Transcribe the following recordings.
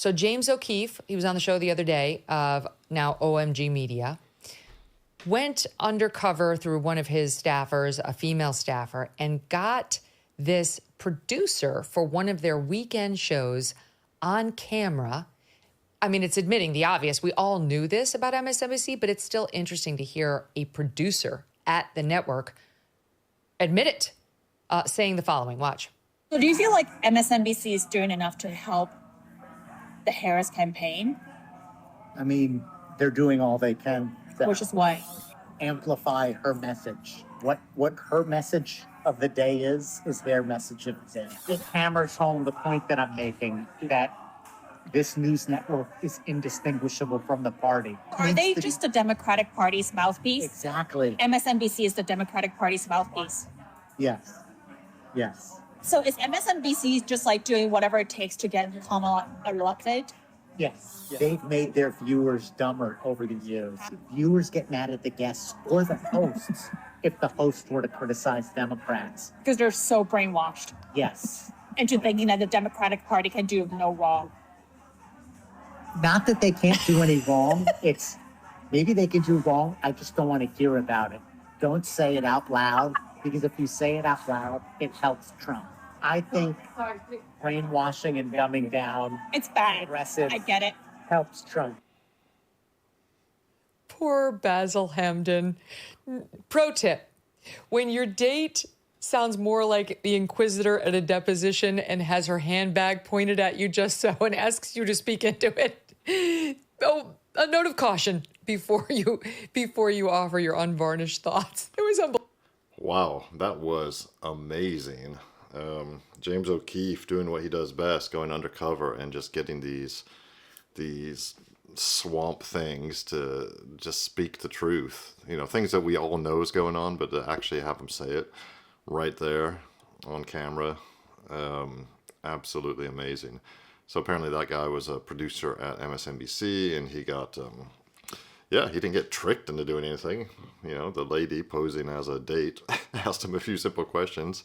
So James O'Keefe, he was on the show the other day of now OMG Media, went undercover through one of his staffers, a female staffer, and got this producer for one of their weekend shows on camera. I mean, it's admitting the obvious. We all knew this about MSNBC, but it's still interesting to hear a producer at the network admit it, saying the following. Watch. So do you feel like MSNBC is doing enough to help the Harris campaign? I mean, they're doing all they can to Which is why? amplify her message. What her message of the day is their message of the day. It hammers home the point that I'm making, that this news network is indistinguishable from the party. Are they just the Democratic Party's mouthpiece? Exactly. MSNBC is the Democratic Party's mouthpiece. Yes. Yes. So is MSNBC just like doing whatever it takes to get Kamala elected? Yes. They've made their viewers dumber over the years. Viewers get mad at the guests or the hosts if the host were to criticize Democrats. Because they're so brainwashed Yes. into thinking that the Democratic Party can do no wrong. Not that they can't do any wrong. It's maybe they can do wrong. I just don't want to hear about it. Don't say it out loud, because if you say it out loud, it helps Trump. I think brainwashing and dumbing down, It's bad. aggressive, I get it. helps Trump. Poor Basil Hamden. Pro tip, when your date sounds more like the inquisitor at a deposition and has her handbag pointed at you just so and asks you to speak into it, oh, a note of caution before you offer your unvarnished thoughts. It was unbelievable. Wow, that was amazing. James O'Keefe doing what he does best, going undercover and just getting these swamp things to just speak the truth. You know, things that we all know is going on, but to actually have him say it right there on camera, absolutely amazing. So apparently that guy was a producer at MSNBC, and he got, he didn't get tricked into doing anything. You know, the lady posing as a date asked him a few simple questions.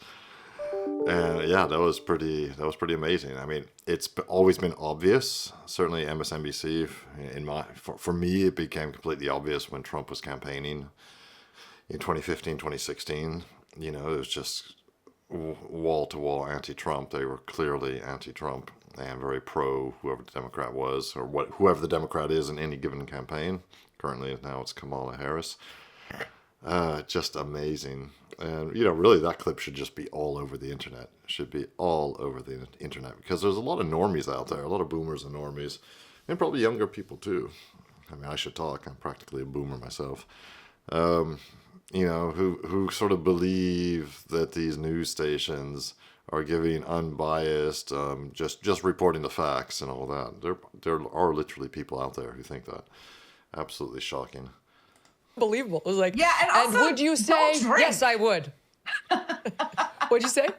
And yeah, that was pretty amazing. I mean, it's always been obvious. Certainly MSNBC, for me, it became completely obvious when Trump was campaigning in 2015, 2016. You know, it was just wall-to-wall anti-Trump. They were clearly anti-Trump and very pro whoever the Democrat was, or whoever the Democrat is in any given campaign. Currently, now it's Kamala Harris. Just amazing. And, you know, really that clip should just be all over the internet. It should be all over the internet, because there's a lot of normies out there, a lot of boomers and normies, and probably younger people too. I mean, I should talk. I'm practically a boomer myself. You know, who sort of believe that these news stations are giving unbiased, just reporting the facts and all that. There are literally people out there who think that. Absolutely shocking. Unbelievable. It was like, Yeah, and also, would you say, don't drink. yes, I would. What'd you say?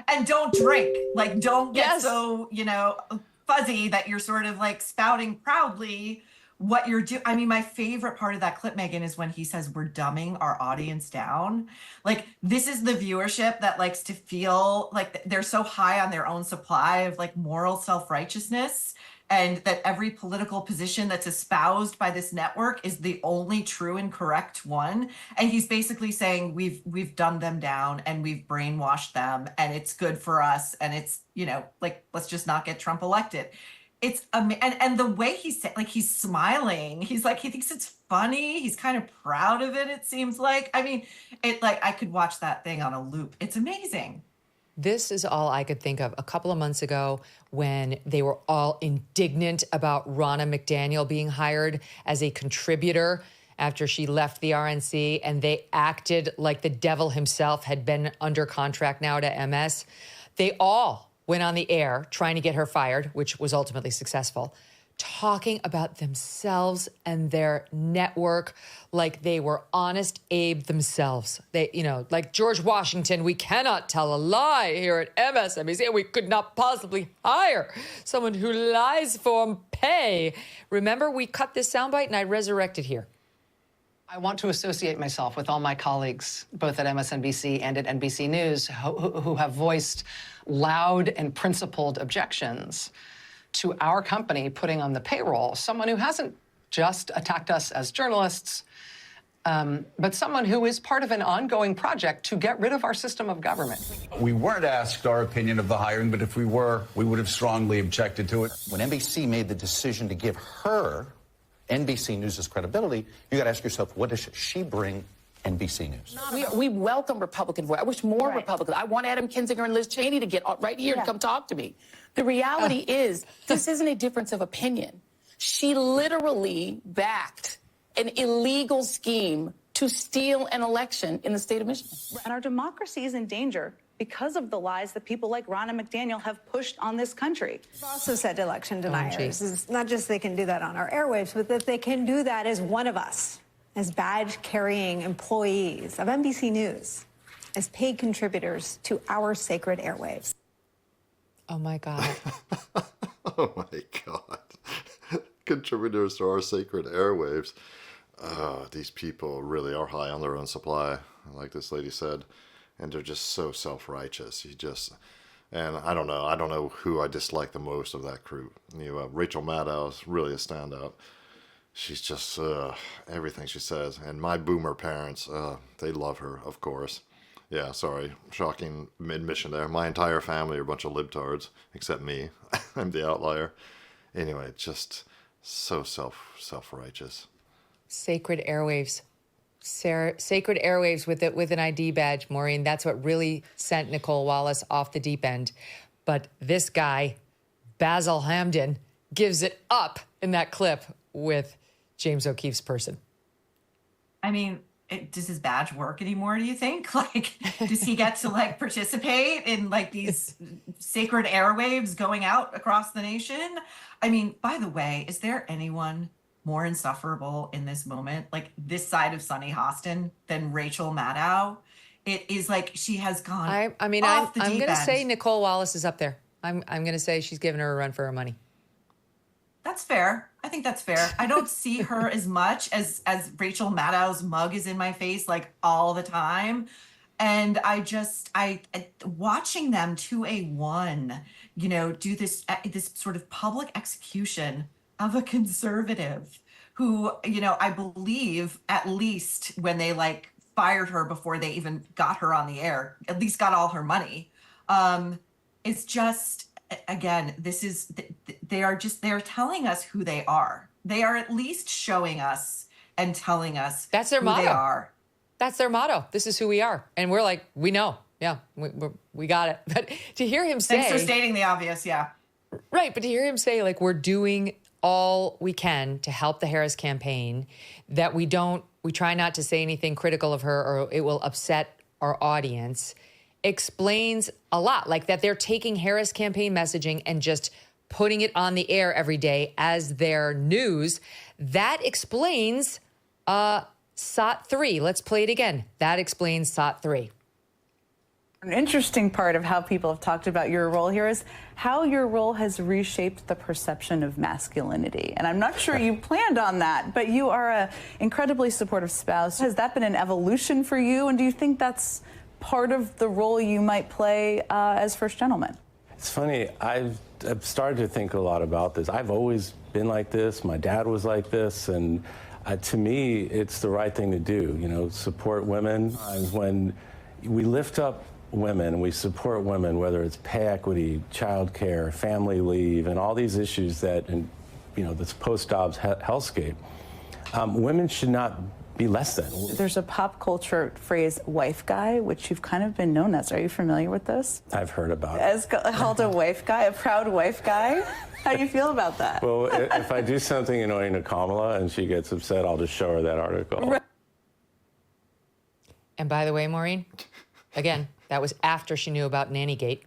And don't drink. Like, don't get Yes. so, fuzzy that you're sort of like spouting proudly what you're doing. I mean, my favorite part of that clip, Megyn, is when he says we're dumbing our audience down. Like, this is the viewership that likes to feel like they're so high on their own supply of like moral self-righteousness, and that every political position that's espoused by this network is the only true and correct one. And he's basically saying we've dumbed them down and we've brainwashed them, and it's good for us, and it's, let's just not get Trump elected. It's and the way he's smiling, he's like, he thinks it's funny, he's kind of proud of it, it seems like. I mean, I could watch that thing on a loop. It's amazing. This is all I could think of a couple of months ago when they were all indignant about Ronna McDaniel being hired as a contributor after she left the RNC, and they acted like the devil himself had been under contract now to MS. They all went on the air trying to get her fired, which was ultimately successful, talking about themselves and their network like they were Honest Abe themselves. They, like George Washington, we cannot tell a lie here at MSNBC, and we could not possibly hire someone who lies for pay. Remember, we cut this soundbite and I resurrected here. I want to associate myself with all my colleagues, both at MSNBC and at NBC News, who have voiced loud and principled objections to our company putting on the payroll someone who hasn't just attacked us as journalists, but someone who is part of an ongoing project to get rid of our system of government. We weren't asked our opinion of the hiring, but if we were, we would have strongly objected to it. When NBC made the decision to give her NBC News' credibility, you got to ask yourself, what does she bring NBC News? We welcome Republican voice. I wish more Republicans. I want Adam Kinzinger and Liz Cheney to get right here and come talk to me. The reality is, this isn't a difference of opinion. She literally backed an illegal scheme to steal an election in the state of Michigan. And our democracy is in danger because of the lies that people like Ronna McDaniel have pushed on this country. We've also said election deniers. It's not just they can do that on our airwaves, but that they can do that as one of us, as badge-carrying employees of NBC News, as paid contributors to our sacred airwaves. Oh, my God. Oh, my God. Contributors to our sacred airwaves. These people really are high on their own supply, like this lady said, and they're just so self-righteous. And I don't know who I dislike the most of that crew. Rachel Maddow is really a standout. She's just everything she says, and my boomer parents, they love her, of course. Yeah, sorry, shocking admission there. My entire family are a bunch of libtards, except me. I'm the outlier. Anyway, just so self-righteous. Sacred airwaves. Sacred airwaves with an ID badge, Maureen. That's what really sent Nicole Wallace off the deep end. But this guy, Basil Hamden, gives it up in that clip with James O'Keefe's person. I mean, does his badge work anymore, do you think? Like, does he get to like participate in like these sacred airwaves going out across the nation? I mean, by the way, is there anyone more insufferable in this moment, like this side of Sunny Hostin, than Rachel Maddow? It is like she has gone I'm going to say Nicole Wallace is up there. I'm going to say she's giving her a run for her money. That's fair. I think that's fair. I don't see her as much as Rachel Maddow's mug is in my face like all the time. And I watching them 2A1, do this sort of public execution of a conservative who, I believe at least when they like fired her before they even got her on the air, at least got all her money. It's just, again, they are telling us who they are. They are at least showing us and telling us that's their who motto. They are. That's their motto. This is who we are. And we're like, we know. Yeah, we got it. But to hear him say... Thanks for stating the obvious, yeah. Right, but to hear him say, like, we're doing all we can to help the Harris campaign, that we try not to say anything critical of her or it will upset our audience, explains a lot. Like that they're taking Harris campaign messaging and just putting it on the air every day as their news. That explains SOT 3. Let's play it again. That explains SOT 3. An interesting part of how people have talked about your role here is how your role has reshaped the perception of masculinity. And I'm not sure you planned on that, but you are an incredibly supportive spouse. Has that been an evolution for you? And do you think that's part of the role you might play as first gentleman? It's funny, I've started to think a lot about this. I've always been like this. My dad was like this. And to me, it's the right thing to do, support women. When we lift up women, we support women, whether it's pay equity, child care, family leave, and all these issues that, this post-Dobbs hellscape, women should not be less than. There's a pop culture phrase, wife guy, which you've kind of been known as. Are you familiar with this? I've heard about it. As called a wife guy, a proud wife guy? How do you feel about that? Well, if I do something annoying to Kamala and she gets upset, I'll just show her that article. Right. And by the way, Maureen, again, that was after she knew about Nannygate.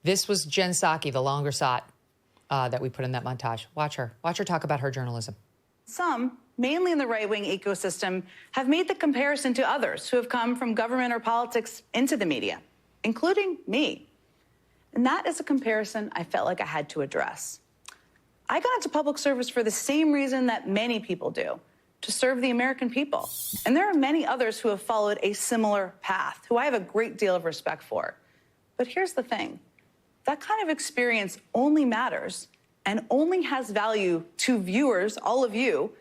This was Jen Psaki, the longer SOT that we put in that montage. Watch her talk about her journalism. Some, mainly in the right-wing ecosystem, have made the comparison to others who have come from government or politics into the media, including me. And that is a comparison I felt like I had to address. I got into public service for the same reason that many people do, to serve the American people. And there are many others who have followed a similar path, who I have a great deal of respect for. But here's the thing. That kind of experience only matters and only has value to viewers, all of you,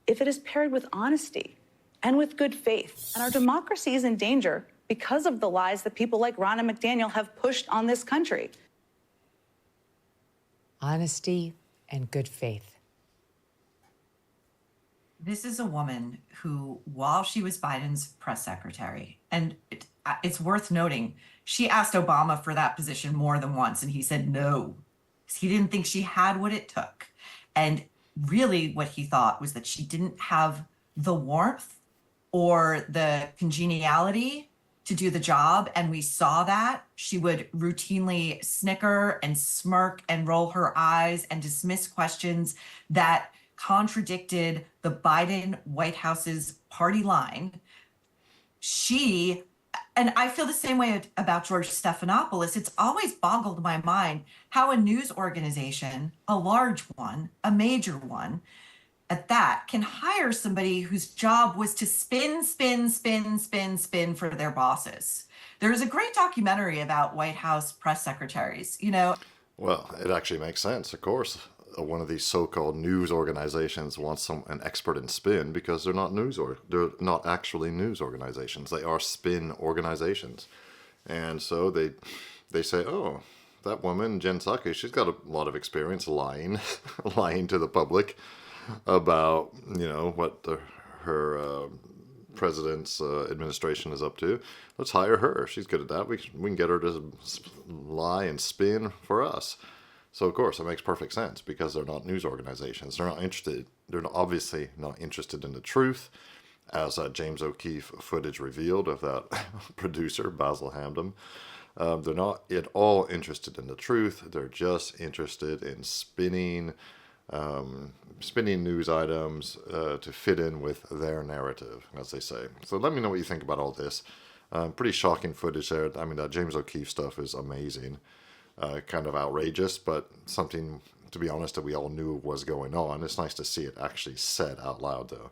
if it is paired with honesty and with good faith. And our democracy is in danger because of the lies that people like Ronna McDaniel have pushed on this country. Honesty and good faith. This is a woman who, while she was Biden's press secretary, and it's worth noting, she asked Obama for that position more than once, and he said no. He didn't think she had what it took. And really what he thought was that she didn't have the warmth or the congeniality to do the job. And we saw that. She would routinely snicker and smirk and roll her eyes and dismiss questions that contradicted the Biden White House's party line. And I feel the same way about George Stephanopoulos. It's always boggled my mind how a news organization, a large one, a major one, at that, can hire somebody whose job was to spin for their bosses. There's a great documentary about White House press secretaries, you know. Well, it actually makes sense, of course. One of these so-called news organizations wants an expert in spin because they're not actually news organizations. They are spin organizations. And so they say, oh, that woman, Jen Psaki, she's got a lot of experience lying, lying to the public about, what her president's administration is up to. Let's hire her. She's good at that. We can get her to lie and spin for us. So, of course, it makes perfect sense because they're not news organizations. They're not interested. They're obviously not interested in the truth, as James O'Keefe footage revealed of that producer, Basil Hamden. They're not at all interested in the truth. They're just interested in spinning news items to fit in with their narrative, as they say. So let me know what you think about all this. Pretty shocking footage there. I mean, that James O'Keefe stuff is amazing. Kind of outrageous, but something, to be honest, that we all knew was going on. It's nice to see it actually said out loud, though.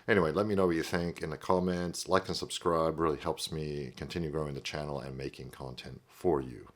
Anyway, let me know what you think in the comments. Like and subscribe really helps me continue growing the channel and making content for you.